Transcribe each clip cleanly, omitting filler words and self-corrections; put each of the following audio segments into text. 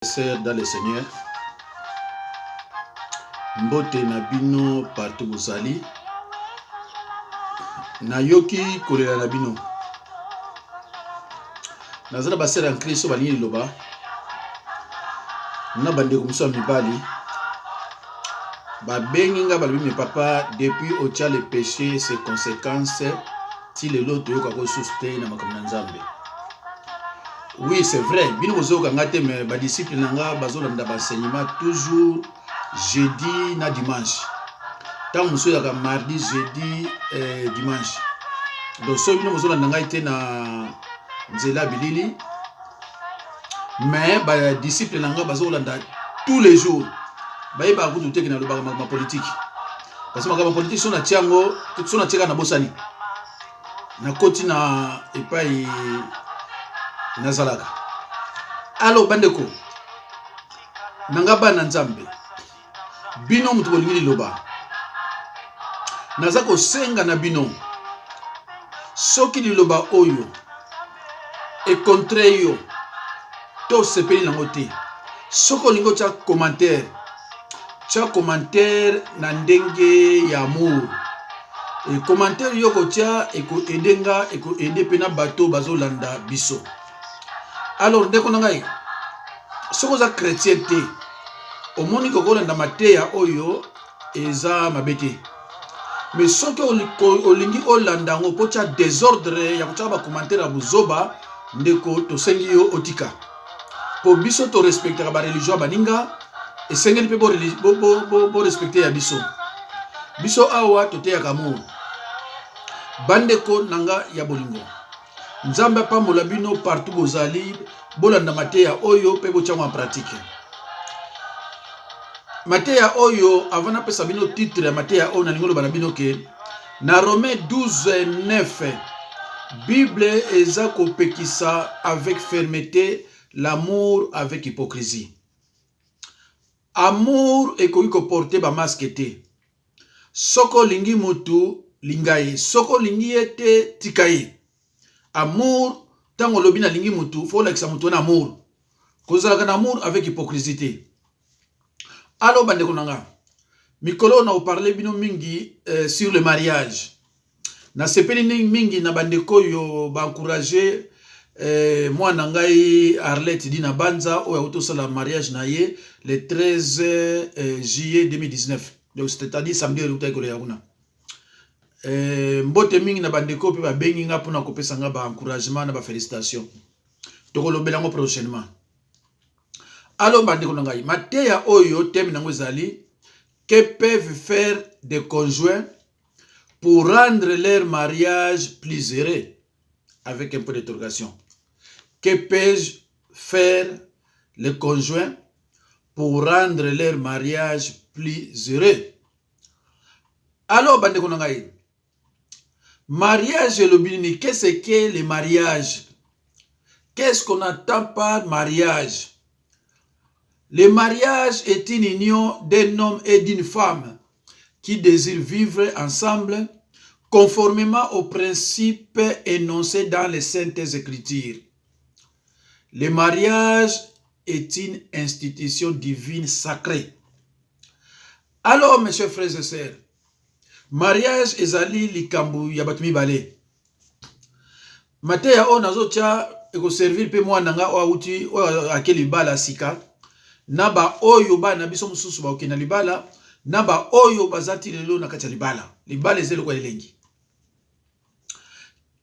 Sœurs dans le Seigneur, mbote na bino partout bozali, nayoki kolela na bino. Nazala basera en Christ balingi liloba, na bandeko muso mibali, babengi nga balobi mes papa depuis otia le péché ses conséquences ti lelo toyoka ko suste na makambo na Nzambe. Oui, c'est vrai, bino bozoka nga te mais ba disciple nanga bazolanda ba enseignement toujours jeudi na dimanche. Tant muso ya mardi, jeudi dimanche. Donc so bino bozolanda nga te na nzela bilili. Mais ba disciple nanga bazolanda tous les jours. Baye ba kutu te na loba ma politique. Parce que ma politique sona tiango, sona tiaka na bosani. Na koti na epai nazalaka. Alors bandeko, nanga bana Nzambe, bino mutu bolingi liloba, naza kosenga na bino, soki liloba oyo e contre yo to sepeli nango te, soko olingo tia commentaire na ndenge ya amour. Et commentaire yo kotia eko edenga eko ede pena bato bazolanda biso. Alors ndeko nangai, soko za chrétien te, omoni kokolanda mateya oyo eza mabete. Mais soki olingi olanda ngo pocha désordre ya kotia ba commentaire buzoba, ndeko tosengi yo otika. Po biso to respecter ba religion baninga, et sengeli pe bo respecter ya biso. Biso awa toteya kamour. Bandeko nanga ya bolingo. Nzambe pambola bino partout bozali, bolanda mateya oyo pe bochango en pratique. Mateya oyo avant na pesa bino titre ya mateya oyo na lingolo bana bino ke na Romains 12:9 Bible eza kopekisa avec fermeté l'amour avec hypocrisie. Amour ekoki koporte ba masque te. Soko lingi mutu lingaye, soko lingi ete tikaye. Amour, tango lobi na lingi mutu, faut lakisa mutu na amour. Kozalaka na amour avec hypocrisie. Alors bandeko nanga, mikolo na parler bino mingi sur le mariage. Na sepeli mingi na bandeko yo ba encourager moi nangai Arlette Dina Banza o ya utosala mariage na ye le 13 juillet 2019. Donc c'est-à-dire samedi le utai koleya kuna. Mbote mingi na bandeko pe ba bengi nga pona kopesa nga ba encouragement na ba félicitations. Tokolobela ngo prochainement. Alors bandeko nangai, mateya oyo thème nango ezali que peuvent faire des conjoints pour rendre leur mariage plus heureux, avec un peu d'interrogation. Que peuvent faire les conjoints pour rendre leur mariage plus heureux? Alors bandeko nangai, mariage et le bini, qu'est-ce que le mariage? Qu'est-ce qu'on attend par mariage? Le mariage est une union d'un homme et d'une femme qui désirent vivre ensemble conformément aux principes énoncés dans les Saintes Écritures. Le mariage est une institution divine sacrée. Alors, mes chers frères et sœurs, mariage ezali likambu ya batumi bale. Mateya o nazotia eko servir pe mwana nga o auti o akeli bala sika. Naba oyo ba na biso mususu ba okena libala, naba oyo bazati lelo na kati ya libala. Libala ezelo kwa elengi.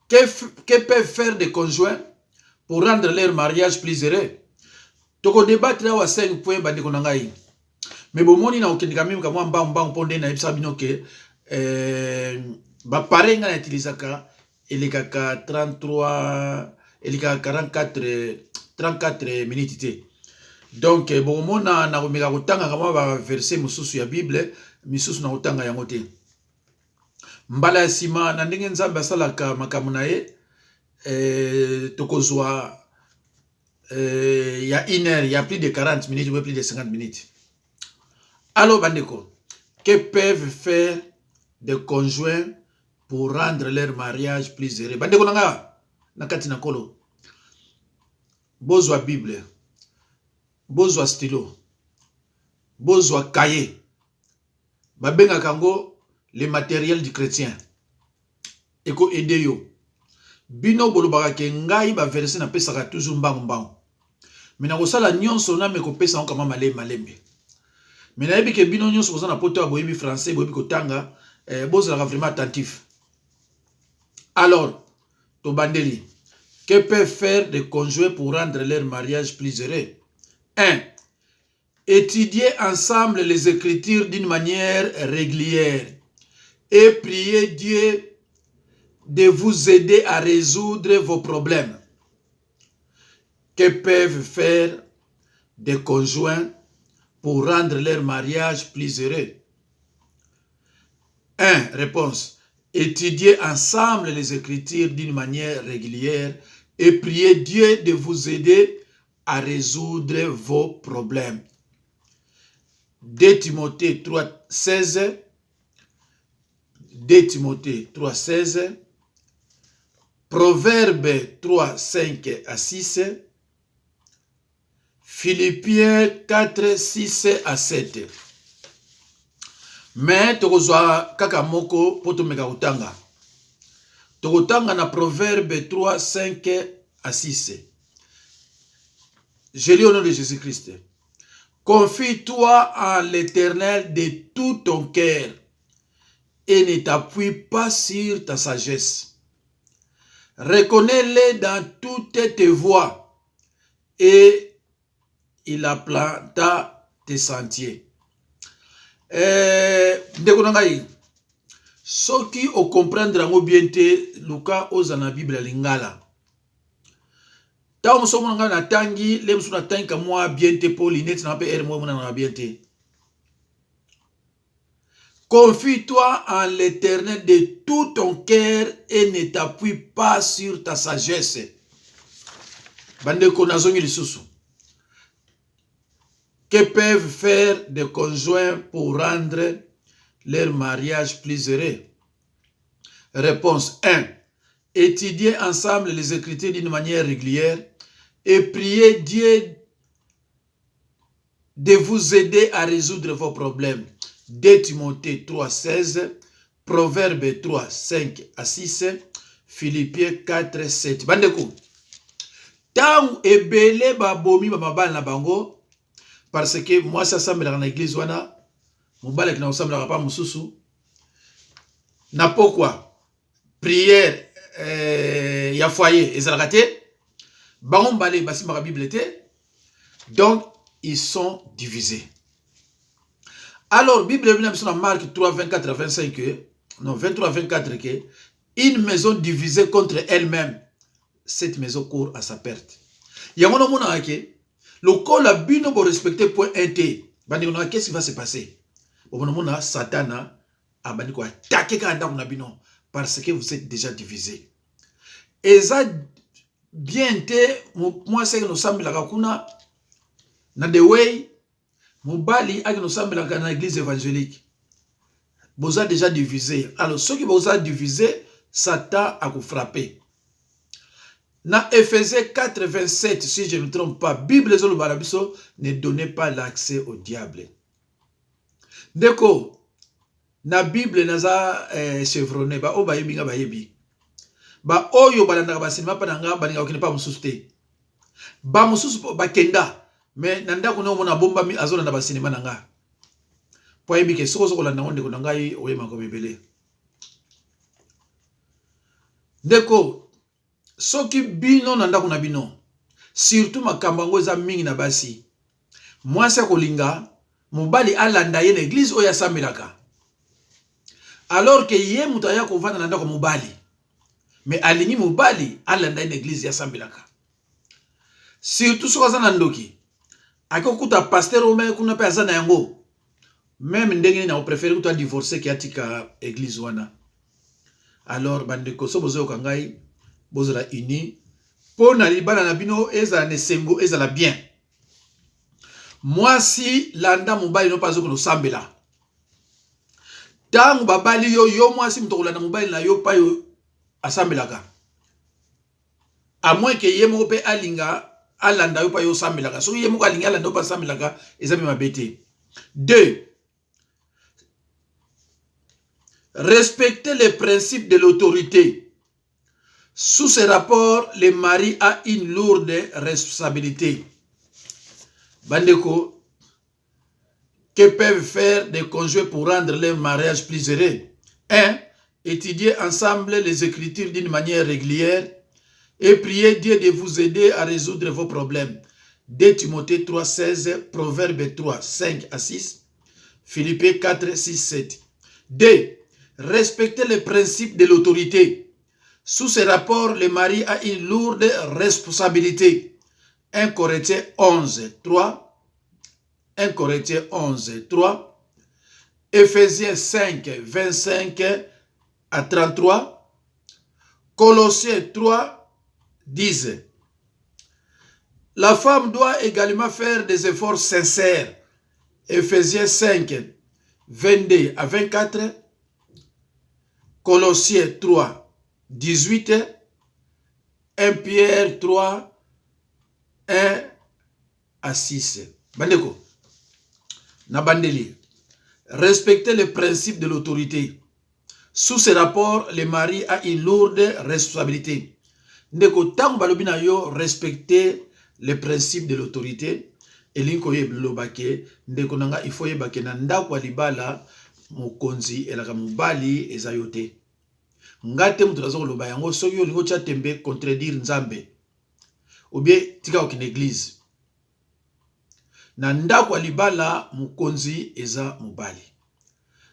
Que peuvent faire des conjoints pour rendre leur mariage plus heureux? Toko débattre là wa 5 points bandeko nangai. Mais bomoni na okendika mimi kamwa mbamba mponde na ebisa bino ke ba parenga na utilisaka elekaka 33 elekaka 34 minutes te. Donc bomona na komeka kotanga kama ba verset mususu ya Bible misusu na kotanga yango te. Mbala ya sima na ndenge Nzambe asalaka makambo na ye tokozwa ya 1 heure, il y a plus de 40 minutes ou plus de 50 minutes. Alors bandeko, que peuvent faire des conjoints pour rendre leur mariage plus heureux? Bandeko nanga nakati na kolo bozwa Bible bozwa stylo, bozwa cahier, babenga kango le matériel du chrétien. Eko aider yo. Bino bolobaka ke ngai ba verser na pesaka toujours mbangu mbangu. Mina kosala nyonso na me ko pesa kama malembe. Mina yebi ke bino nyonso kozana poto boyebi français, boyebi kotanga, bozala vraiment attentif. Alors, to bandeli, que peuvent faire des conjoints pour rendre leur mariage plus heureux? 1. Étudier ensemble les Écritures d'une manière régulière et prier Dieu de vous aider à résoudre vos problèmes. Que peuvent faire des conjoints pour rendre leur mariage plus heureux? 1. Réponse. Étudier ensemble les Écritures d'une manière régulière et prier Dieu de vous aider à résoudre vos problèmes. 2 Timothée 3,16. 2 Timothée 3,16. Proverbes 3, 5 à 6. Philippiens 4, 6 à 7. Mais tokozwa kaka moko poto meka utanga. Tokotanga na Proverbe 3, 5 à 6. Je lis au nom de Jésus-Christ. Confie-toi en l'Éternel de tout ton cœur et ne t'appuie pas sur ta sagesse. Reconnais-le dans toutes tes voies et il aplanera tes sentiers. Ndeko nangai, soki o comprendre ngo bien te luka oza na Bible lingala. Ta musomo nga na tangi le muso na tangi ka moi bien te pour l'inet na pe mo na bien te. Confie-toi en l'Éternel de tout ton cœur et ne t'appuie pas sur ta sagesse. Bandeko nazongi lisusu. Que peuvent faire des conjoints pour rendre leur mariage plus heureux? Réponse 1. Étudier ensemble les Écritures d'une manière régulière et prier Dieu de vous aider à résoudre vos problèmes. 2 Timothée 3, 16, Proverbes 3, 5 à 6, Philippiens 4, 7. Bandeko, tant ebele babomi bababal na bango, parce que moi ça semble dans l'église wana, mobala qui na semble pas mususu. Na pourquoi prière ya foyer ezalakate, bango mbale basi ma Bible te. Donc ils sont divisés. Alors, Bible dans Marc 3, 24 à 25, non, 23 à 24, que une maison divisée contre elle-même, cette maison court à sa perte. Il y a un moment où le col a bien respecté point int. Qu'est-ce qui va se passer? Au moment où Satan a attaqué parce que vous êtes déjà divisés. Et ça, bien été, moi, c'est que nous sommes là, na the way. Mobali a nous sommes dans l'église évangélique. Vous êtes déjà divisé. Alors, ceux qui vous ont divisé, Satan a vous frappé. Dans Éphésiens 4, 27, si je ne me trompe pas, Bible ne donnez pas l'accès au diable. Deko, na Bible naza chevronné, ba o ba yebi nga ba yebi. Ba oyo balanda ba sinema pa nanga ba ninga okine pa mususte. Ba mususu ba kenda. Mais nanda kuna mona bomba mi azola na basinema nanga. Po yebi ke soko soko la ngonde ko ngai oyema ko bebele. Deko soki bino nanda kuna bino. Surtout makamba ngo eza mingi na basi. Mwasi kolinga mobali alanda ye na église oya sambelaka. Alors que ye mutaya ko vanda nanda ko mobali. Mais alingi mobali alanda ye na église ya sambelaka. Surtout soko za ndoki. Ako kuta pasteur ome kuna pe azana yango. Même ndenge na préféré kuta divorcer ki atika église wana. Alors bandeko so bozo kangai bozo la uni pona libala na bino eza ne sengo eza la bien. Moi si landa mobali no pazo ko sambela. Tangu babali yo moi si mtokola na mobali na yo pa yo asambelaka. À moins que ye mo pe alinga alanda yo pa yo sambelaka. Soki ye moko alingi alanda yo pa sambelaka, eza ma bete. 2. Respecter les principes de l'autorité. Sous ce rapport, le mari a une lourde responsabilité. Bandeko, que peuvent faire des conjoints pour rendre leur mariage plus heureux? 1. Étudier ensemble les Écritures d'une manière régulière et prier Dieu de vous aider à résoudre vos problèmes. 2 Timothée 3, 16, Proverbes 3, 5 à 6, Philippiens 4, 6, 7. 2. Respecter les principes de l'autorité. Sous ce rapport, le mari a une lourde responsabilité. 1 Corinthiens 11, 3, 1 Corinthiens 11, 3, Éphésiens 5, 25 à 33, Colossiens 3, 10. La femme doit également faire des efforts sincères. Éphésiens 5, 22 à 24, Colossiens 3, 18, 1 Pierre 3, 1 à 6. Bandeko, na bandeli. Respecter les principes de l'autorité. Sous ce rapport, le mari a une lourde responsabilité. Ndeko, tango balobi na yo respecter les principes de l'autorité. Elinko ye blobake, ndeko nanga ifo ye bake na ndako wa libala mokonzi elaka mobali eza yo te. Ngate mutu nazo koloba yango soki olingo tia tembe contredire nzambe. Ou bien tika okina église. Na ndako wa libala mokonzi eza mobali.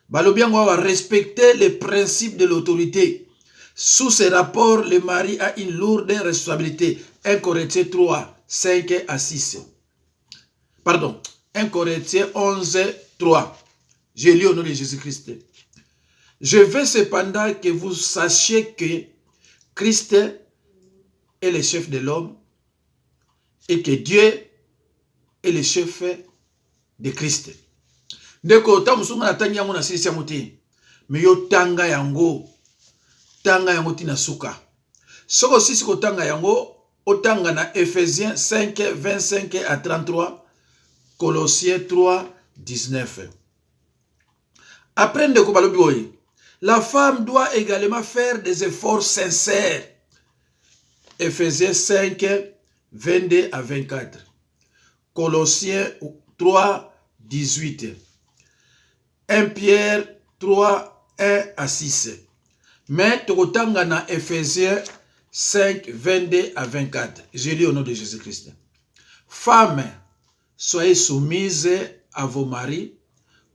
Balobi yango va respecter les principes de l'autorité. Sous ce rapport, le mari a une lourde responsabilité. 1 Corinthiens 3, 5 à 6. Pardon, 1 Corinthiens 11, 3. Je lis au nom de Jésus-Christ. Je veux cependant que vous sachiez que Christ est le chef de l'homme et que Dieu est le chef de Christ. Ndeko tamusunga na tangi yango na sisi ya muti. Me yo tanga yango tina suka. Soko sisi ko tanga yango otanga na Ephésiens 5, 25 à 33, Colossiens 3, 19. Après ndeko balobi oyi, la femme doit également faire des efforts sincères. Ephésiens 5, 22 à 24. Colossiens 3, 18. 1 Pierre 3, 1 à 6. Mais tokotanga na Ephésiens 5, 22 à 24. Je lis au nom de Jésus-Christ. Femmes, soyez soumises à vos maris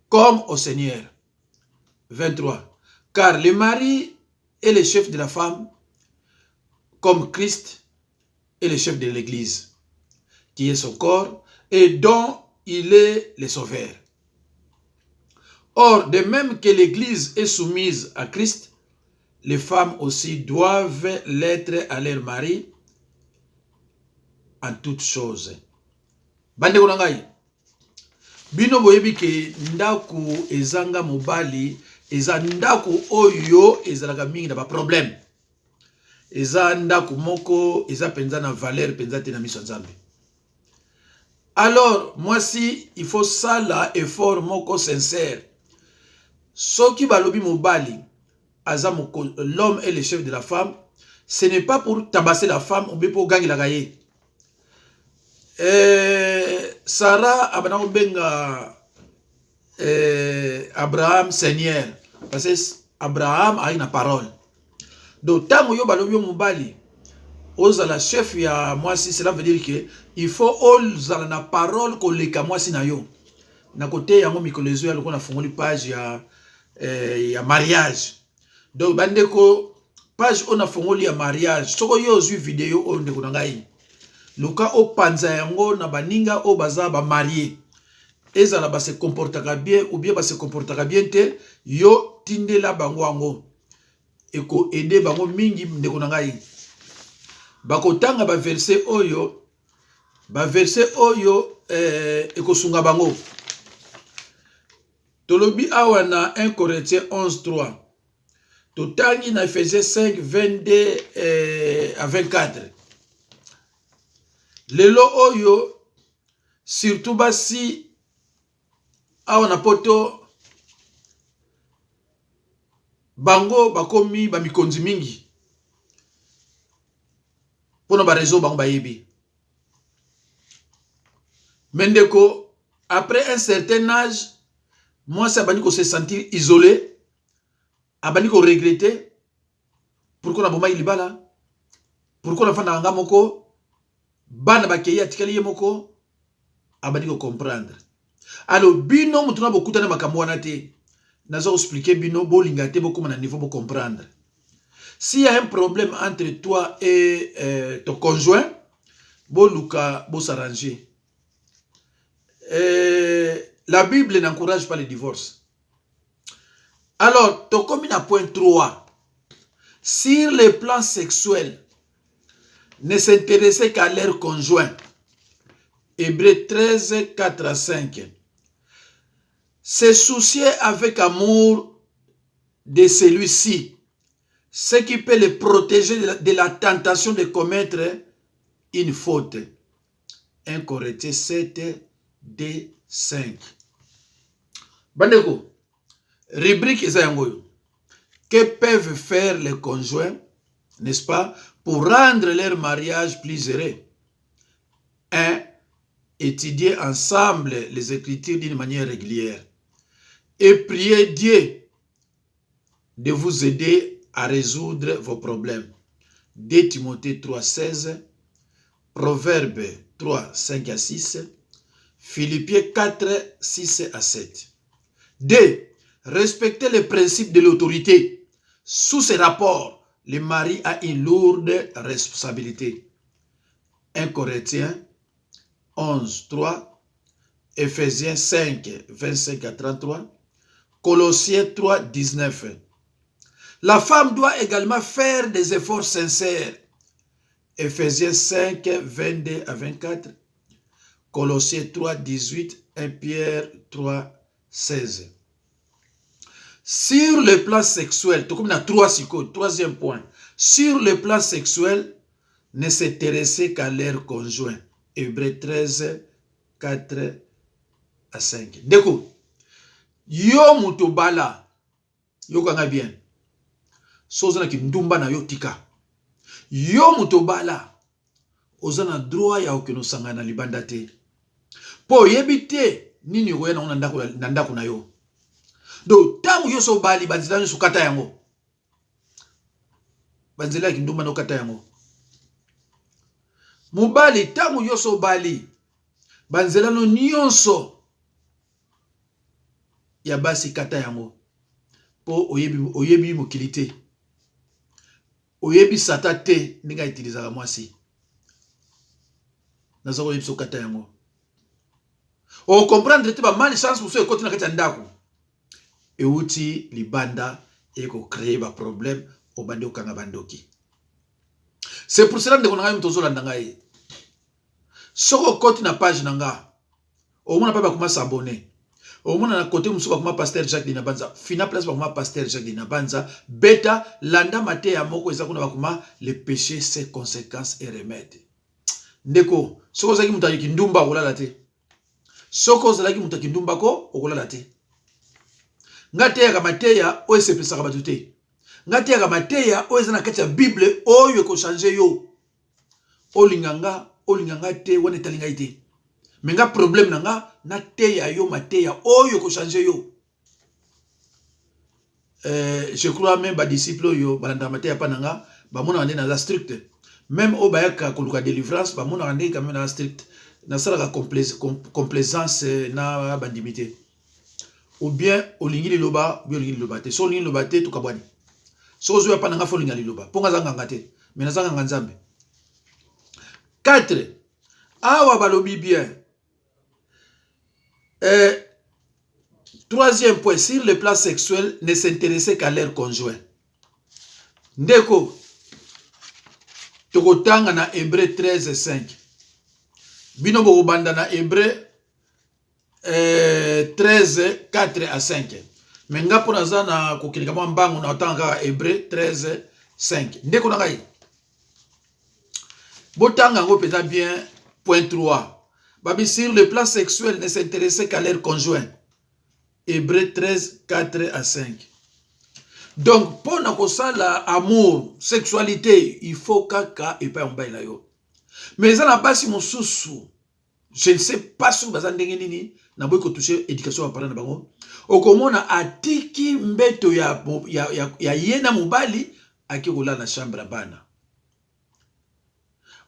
comme au Seigneur. 23. Car le mari est le chef de la femme, comme Christ est le chef de l'Église, qui est son corps et dont il est le sauveur. Or, de même que l'Église est soumise à Christ, les femmes aussi doivent l'être à leur mari en toutes choses. Bande konangai. Bino boyebi ke ndaku ezanga mobali eza ndaku oyo ezalaka mingi na ba problème. Eza ndaku moko eza penza na valeur penza te na miso nzambe. Alors, moi si il faut ça là effort moko sincère. Soki balobi mobali aza l'homme est le chef de la femme, ce n'est pas pour tabasser la femme ou bien pour gagner la gaye. Sarah abana benga Abraham Seigneur parce que Abraham a une parole. Donc tango yo balobi mobali ozala chef ya moi si cela veut dire que il faut ozala na parole ko leka moi si na yo. Na côté yango mikolezo ya lokona fongoli page ya mariage. Donc bandeko page on a fongoli ya mariage. Soko yo zui vidéo on ndeko ngai. Luka o panza yango na baninga o baza ba marié. Ezala ba se comportaka bien ou bien ba se comportaka bien te yo tindela bango ango. Eko aider bango mingi ndeko ngai. Bakotanga ba verset oyo eko sunga bango. Tolobi awa na 1 Corinthiens 11, 3. Totangi na Ephésiens 5, 22 à 24. lelo oyo surtout basi awa na poto bango bakomi ba mikonzi mingi pona ba réseau bango bayebi. Mendeko après un certain âge moi ça bani ko se sentir isolé, abani ko regretter pourquoi na boma ilibala, pourquoi na fana nga moko bana bakeya tikali ye moko, abani ko comprendre. Alors bino mutuna bokuta na makambo wana te, nazo expliquer bino bolinga te boko na niveau bo comprendre. S'il y a un problème entre toi et ton conjoint, boluka bo s'arranger. La Bible n'encourage pas le divorce. Alors, tu comme à point 3, sur le plan sexuel, ne s'intéresser qu'à leur conjoint. Hébreux 13, 4 à 5. Se soucier avec amour de celui-ci, ce qui peut le protéger de la tentation de commettre une faute. 1 Corinthiens 7, D 5. Bandeko, rubrique Esayangoyo. Que peuvent faire les conjoints, n'est-ce pas, pour rendre leur mariage plus heureux? 1. Étudier ensemble les Écritures d'une manière régulière. Et prier Dieu de vous aider à résoudre vos problèmes. 2 Timothée 3, 16. Proverbes 3, 5 à 6. Philippiens 4, 6 à 7. 2. Respecter les principes de l'autorité. Sous ces rapports, le mari a une lourde responsabilité. 1 Corinthiens 11, 3. Ephésiens 5, 25 à 33. Colossiens 3, 19. La femme doit également faire des efforts sincères. Ephésiens 5, 22 à 24. Colossiens 3, 18, 1 Pierre 3, 16. Sur le plan sexuel, tout comme il y a troisième point, sur le plan sexuel, ne s'intéresser qu'à leur conjoint. Hébreux 13, 4 à 5. Déco, yo mutobala, yo kanga bien, sozana ki ndumba na yo tika. Yo mutobala, ozana droit ya okeno sangana libanda te. Po yebite nini yoya na ndako na yo. Do tangu yo so bali banzela nyo kata yango. Banzela ki ndumba no kata yango. Mubali tangu yo so bali banzela no nyonso ya basi kata yango. Po oyebi mokilite. Oyebi sata te ninga itilizaka mwasi. Nazako yebi so kata yango. O comprendre te ba mal chance pour so ekoti na kati ya ndako. Euti libanda eko créer ba problème o bande okanga bandoki. C'est pour cela que nous avons tous les gens. Soko koti na page nanga. O mona pa ba kuma s'abonner. O mona na côté musuka kuma pasteur Jacques Dinabanza. Fina place ba kuma pasteur Jacques Dinabanza. Beta landa mate ya moko eza kuna ba kuma le péché ses conséquences et remèdes. Ndeko, soko zaki mutaki ndumba okolala te. Soko zaki mutaki ndumba ko okolala te. Ngate ya kamateya o esepesaka batu te. Ngate ya kamateya o eza na kati ya Bible oyo ko changer yo. Olinganga te wane talinga ite. Menga problème nanga na teya yo mateya oyo ko changer yo. Je crois même ba disciple yo balanda mateya pananga ba mona ande na la strict. Même au bayaka koluka délivrance ba mona ande quand même na strict. Na sala complaisance na bandimité. Ou bien olingi liloba, ou bien olingi liloba te. So olingi liloba te to kabwani. So ozo ya pananga fo olingi liloba. Ponga zanga ngate. Mena zanga nganzambe. 4. Awa balobi bien. Troisième point, sur le plan sexuel, ne s'intéresser qu'à leur conjoint. Ndeko, tokotanga na Hébreux 13, 5. Bino bokobanda na Hébreux 13, 4 à 5. Mais nga pona za na kokilika mwa mbangu na otanga Hébreux 13, 5. Ndeko na ngai. Botanga ngo peza bien point 3. Babi, sur le plan sexuel, ne s'intéressaient qu'à leur conjoint. Hébreux 13, 4 à 5. Donc, pour l'amour, sexualité, il faut kaka et pas un bail là. Mais ça n'a pas si mon sous. Je ne sais pas si vous avez dit na boy ko toucher éducation à parler na bango. Okomona atiki mbeto ya yena mobali akikola na chambre bana.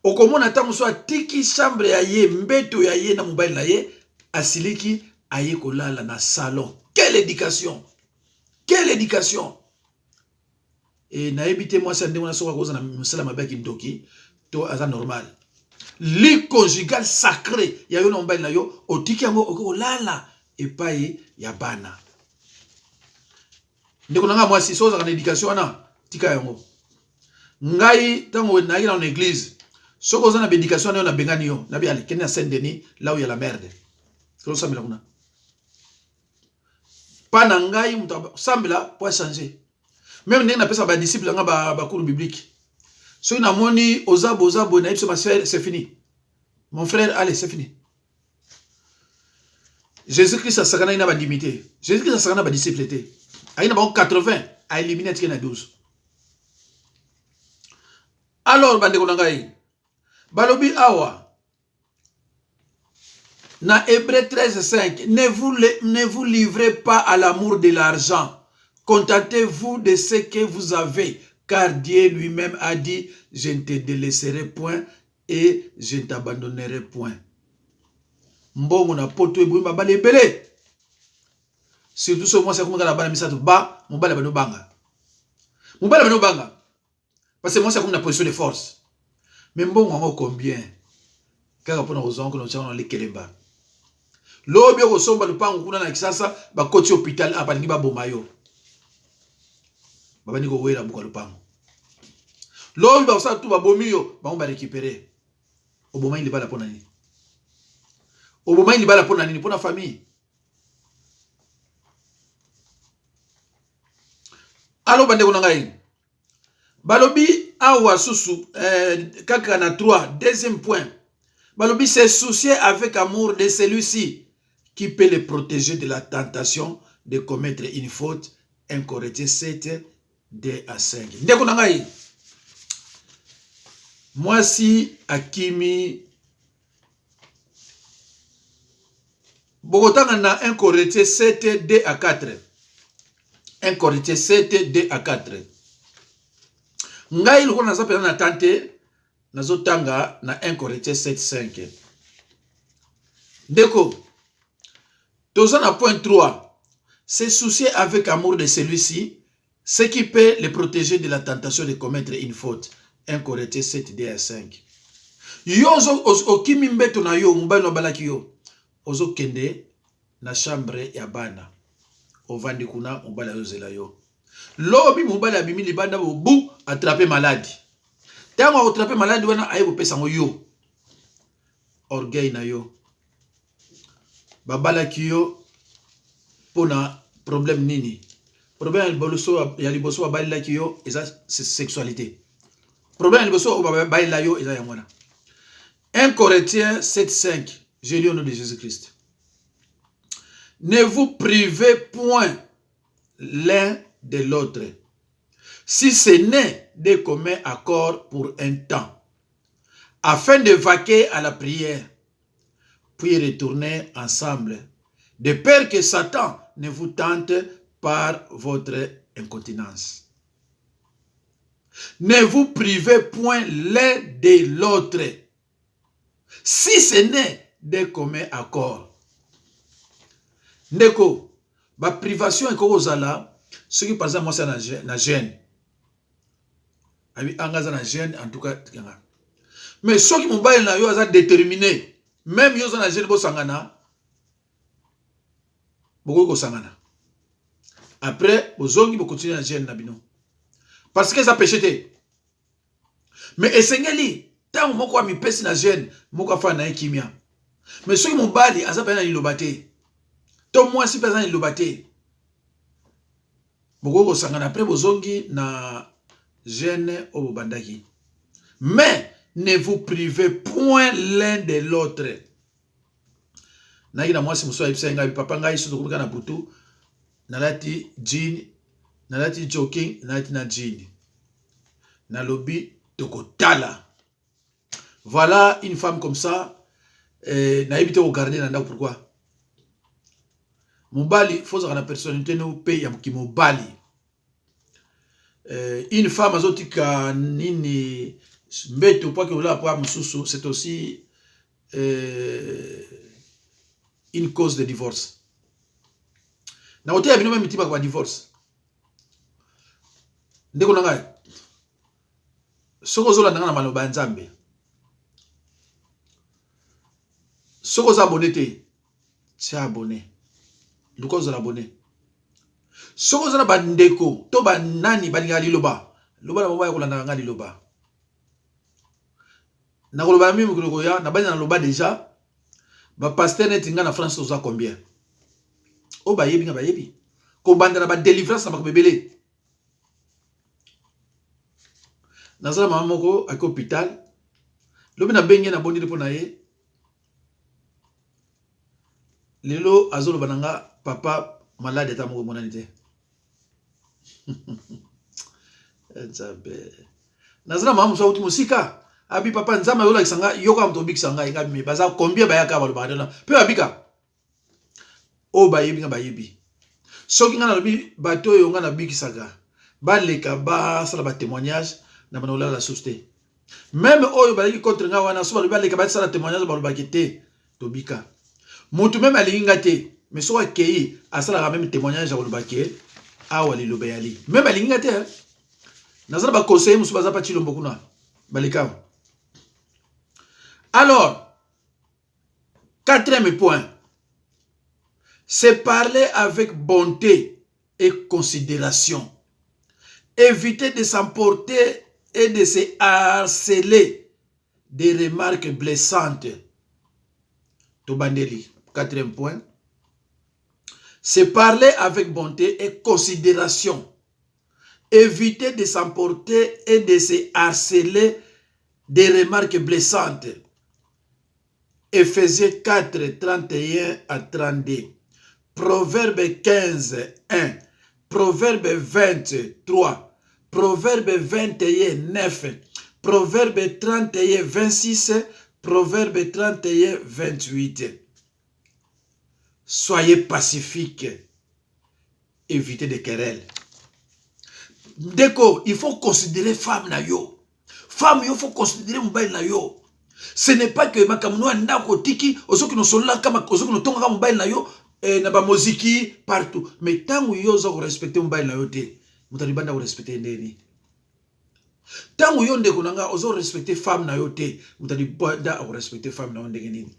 Okomona tango so atiki chambre ya ye mbeto ya yena mobali na ye asiliki ayekola na salon. Quelle éducation! Quelle éducation! Et na ebité moi ça ndemona so ko za na musala mabaki ndoki to aza normal. Lit conjugal sacré ya yo na mobali na yo otiki yango okolala epai ya bana. Ndeko nanga moi si so za na éducation wana tika yango. Ngai tango na ira en église soko za na éducation na bengani yo na bi ali kenya Saint-Denis là où il y a la merde. C'est ça mila kuna. Pas na ngai muta sambela pour changer. Même ndenge na pesa ba disciple nga ba cours biblique. So na moni ozabo na ipso ma sœur c'est fini. Mon frère allez c'est fini. Jésus-Christ a sakana ina ba limité. Jésus-Christ a sakana ba disciple té. Aina ba 80 a éliminé tika na 12. Alors bande ko ngai. Balobi awa. Na Hébreux 13, 5. Ne vous livrez pas à l'amour de l'argent. Contentez-vous de ce que vous avez, car Dieu lui-même a dit, je ne te délaisserai point et je ne t'abandonnerai point. Mbongo na poto ebouima bale ebele. Surtout ce mois, c'est comme la bala misato ba, mon bala bano banga. Mon bala bano banga. Parce que moi, c'est comme une position de force. Mais mbongo ngo combien? Kaka pona ozongo no chana le kelemba. Lobi ko somba lupango kuna na kisasa ba koti hôpital apa ningi ba bomayo. Baba niko wera buka lupango. Lobi ba sa tu ba bomiyo ba on ba récupérer. Oboma il bala pona nini? Oboma il bala pona nini pona famille. Allo bande ko ngai. Balobi awa susu kaka na 3 deuxième point. Balobi se soucier avec amour de celui-ci qui peut le protéger de la tentation de commettre une faute. 1 Corinthiens 7, 2 à 5. Ndeko nangai. Moi si akimi Bogotanga na 1 Corinthiens 7, 2 à 4. 1 Corinthiens 7, 2 à 4. Ngai loko na zapela na tante nazotanga na 1 Corinthiens 7, 5. Deko. Tozana point 3. Se soucier avec amour de celui-ci, ce qui peut le protéger de la tentation de commettre une faute. 1 Corinthiens 7, 2 à 5. Yozo okimi mbeto na yo, mubali no balaki yo. Ozo kende na chambre ya bana. Ovandi kuna mubali yo zela yo. Lobi mubali abimi libanda bobu attraper maladie. Tango attraper maladie wana aye ko pesa ngo yo. Orgueil na yo. Babala kiyo pona problème nini. Problème ya liboso babali la kiyo eza sexualité. Problème ya liboso babali la yo eza yamwana. 1 Corinthiens 7, 5. Je lis au nom de Jésus-Christ. Ne vous privez point l'un de l'autre, si ce n'est de commun accord pour un temps, afin de vaquer à la prière, puis retourner ensemble, de peur que Satan ne vous tente par votre incontinence. Ne vous privez point l'un de l'autre, si ce n'est de commun accord. Ndeko, ba privation est kozala, ce qui par exemple moi c'est na gêne. Abi angaza na gêne en tout cas. Mais ceux qui m'ont na yo aza déterminé, même yo na gêne bo sangana, boko ko sangana. Après bozongi bo continuer na gêne na bino. Parce que ça péché. Mais esengeli, tant moko ami pesi na gêne, moko fa na kimia. Mais ceux qui m'ont bali aza pa na lobate. To moi si personne il lobate. Boko ko sangana après bozongi na gêne au bandaki. Mais Ne vous privez point l'un de l'autre. Naki na mwasi muso ayibisa ngai papa ngai so tokuka na butu nalati jean nalati jogging nalati na jean na lobby tokotala. Voilà une femme comme ça na évité au garder nanda pourquoi mobali faut ça la personnalité no paye ya ki mobali une femme azotika nini mbeto pour que ola pour mususu c'est aussi une cause de divorce. Na hotel bino même tipa kwa divorce. Ndeko na ngai. Soko zola ndanga na maloba nzambe. Soko za abonné te. C'est abonné. Luko za abonné. Soko za ba ndeko to ba nani balinga liloba. Loba na mama ya kolanda nga liloba. Na koloba mimi ko ya na banya na loba déjà. Ba pasteur netinga na France oza combien? O ba yebi nga ba yebi. Ko banda na ba délivrance na ba bebele. Nazala mama moko à hôpital. Lobi na bengi na bondi depo na ye. Lelo azolo bananga papa malade ta moko monanité. Nzabe. Nazala mama muso uti musika. Abi papa nzama yola kisanga yoka mtobik sanga inga mi baza combien ba yaka ba ba pe abika. O ba yebi nga ba yebi. Soki nga na lobi bato yo nga na bikisaka. Ba leka ba sala ba témoignage na banola la société. Même oyo ba leki contre nga wana so ba leka ba sala témoignage ba ba kité tobika. Mutu même alinga te mais so akei asala même témoignage ba ba ke awa li lobe yali. Même alinga te. Nazala ba conseiller musu baza pa chilombo kuna. Baleka. Alors, quatrième point, c'est parler avec bonté et considération. Éviter de s'emporter et de se harceler des remarques blessantes. Tobandeli, quatrième point, c'est parler avec bonté et considération. Éviter de s'emporter et de se harceler des remarques blessantes. Éphésiens 4, 31 à 32. Proverbe 15, 1. Proverbe 23. Proverbe 21, 9. Proverbe 31, 26. Proverbe 31, 28. Soyez pacifiques. Évitez des querelles. Déco, il faut considérer femme na yo. Femme, il faut considérer mobile na yo. Ce n'est pas que makamno ndako tiki osoki no sola kama osoki no tonga mobile na yo na ba muziki partout. Mais tangu yo zo respecter mobile na yo te, mutali banda ko respecter ndeni. Tangu yo ndeko nanga ozo respecter femme na yo te, mutali banda ko respecter femme na yo ndenge nini.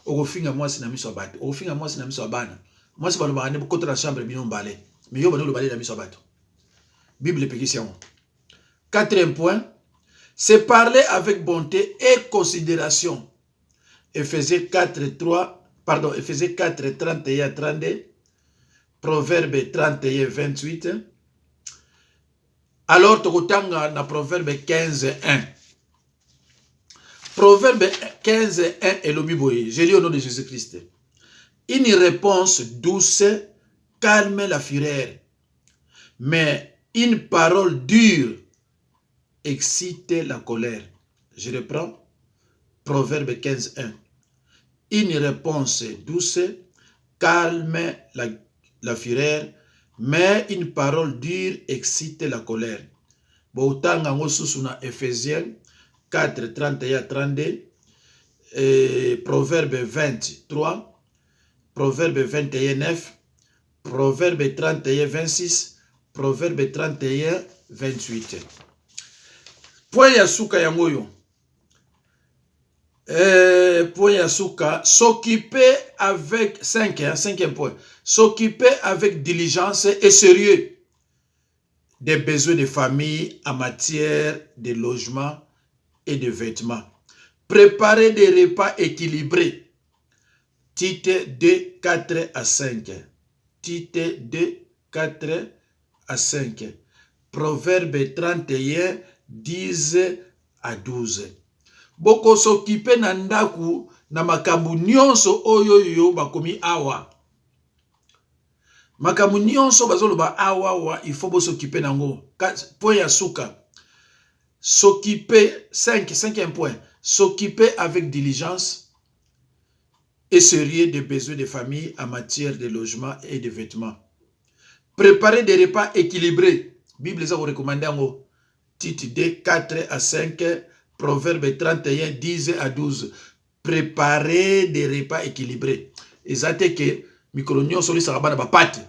Oko finga mwasi na miso abato. Oko finga mwasi na miso abana. Mwasi bano ba ne contre la chambre bino mbale. Mais yo bano lo balé na miso abato. Bible péquition. Quatrième point, c'est parler avec bonté et considération. Éphésiens 4, 3, pardon, Éphésiens 4, 31 à 32, Proverbe 31, 28. Alors, tokotanga na Proverbe 15, 1. Proverbe 15, 1 et le Bible. Je lis au nom de Jésus-Christ. Une réponse douce calme la fureur, mais une parole dure excite la colère. Je reprends. Proverbe 15, 1. Une réponse douce calme la fureur, mais une parole dure excite la colère. Boutanga ngosusuna Ephésiens 4, 31 à 32, Proverbe 23, Proverbe 21, 9, Proverbe 31, 26, Proverbe 31, 28. Point yasuka yangoyo. Point yasuka, s'occuper avec 5e point. S'occuper avec diligence et sérieux des besoins de famille en matière de logement et de vêtements. Préparer des repas équilibrés. Titre 2, 4 à 5. Titre 2, 4 à 5. Proverbe 31, 10 à 12. Boko s'occuper na ndaku na makambu nyonso oyo yo bakomi awa. Makambu nyonso bazoloba awa il faut s'occuper nango. Point ya suka. S'occuper, cinquième point, s'occuper avec diligence et sérieux des besoins des familles en matière de logement et de vêtements. Préparer des repas équilibrés. Bible les a recommandé en Tite 2, 4 à 5, Proverbe 31, 10 à 12. Préparer des repas équilibrés. Et ça te que micronio soli sarabana ba pate.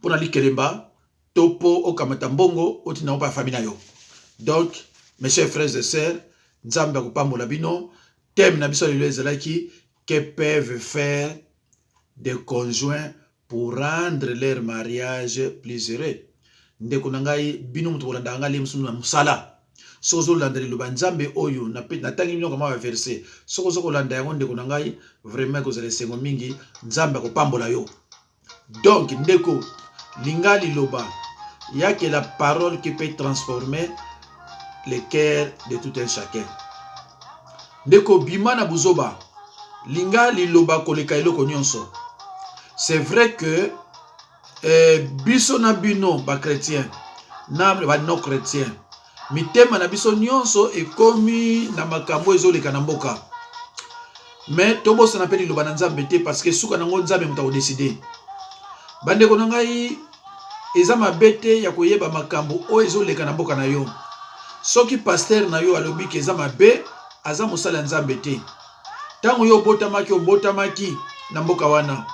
Pour na likelemba, topo okamatambongo, otina pa famille na yo. Donc, mes chers frères et sœurs, Nzamba kupambola bino, thème na biso lelo ezalaki que peuvent faire des conjoints pour rendre leur mariage plus heureux. Ndeko nangai bino mutu kolanda ngali musunu na musala. Sozo landeli lo banzambe oyo na tangi bino kama verset. Sozo kolanda yango ndeko nangai vraiment kozale sengo mingi Nzamba kupambola yo. Donc ndeko lingali loba ya que la parole qui peut transformer les cœurs de tout un chacun. Ndeko bimana buzoba linga liloba koleka eloko nyonso. C'est vrai que biso na bino ba chrétien na ba non chrétien mitema na biso nyonso ekomi na makambo ezoleka na mboka. Mais tobosa na pe liloba na Nzambe te parce que suka nango Nzambe muta décider. Bandeko na ngai eza mabete ya koyeba makambo o ezoleka na mboka na yo. Soki pasteur na yo alobi ke eza mabe aza mosala Nzambe te. Tango yo botamaki na mboka wana.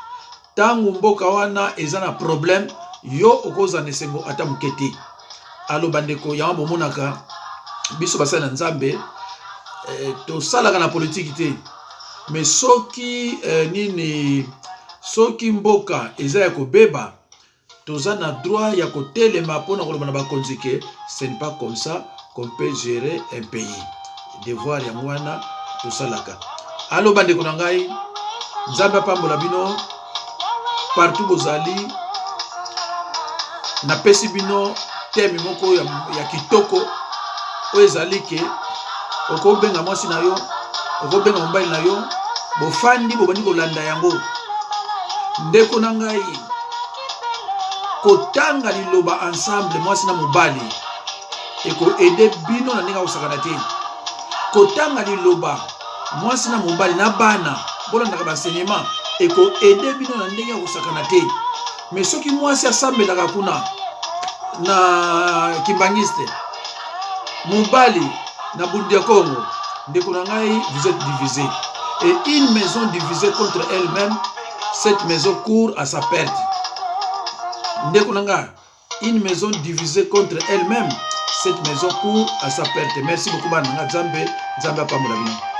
Tango mboka wana eza na problème yo okoza nesengo ata mukete. Alo bandeko ya mbo monaka biso basala na Nzambe to salaka na politique te. Mais soki soki mboka eza ya kobeba toza na droit ya kotelema pona koloba na bakonzi ke ce n'est pas comme ça qu'on peut gérer un pays. Devoir ya mwana to salaka. Alo bandeko na ngai Nzambe pambola bino partout bozali na pesi bino teme moko ya kitoko o ezali ke okobenga mwasi na yo okobenga mobali na yo bofandi bobandi kolanda yango. Ndeko na ngai kotanga liloba ensemble mwasi na mobali eko aider bino na ndenge kosakana te. Kotanga liloba mwasi na mobali na bana bolandaka baenseignement eko aider bino na ndenge kosakana te. Mais soki mwasi asambelaka kuna na kimbangiste mobali na bundi ya Congo, ndeko na ngai vous êtes divisés. Et une maison divisée contre elle-même, cette maison court à sa perte. Ndeko na ngai, une maison divisée contre elle-même, cette maison court à sa perte. Merci beaucoup bana Nzambe, Nzambe apambola bino.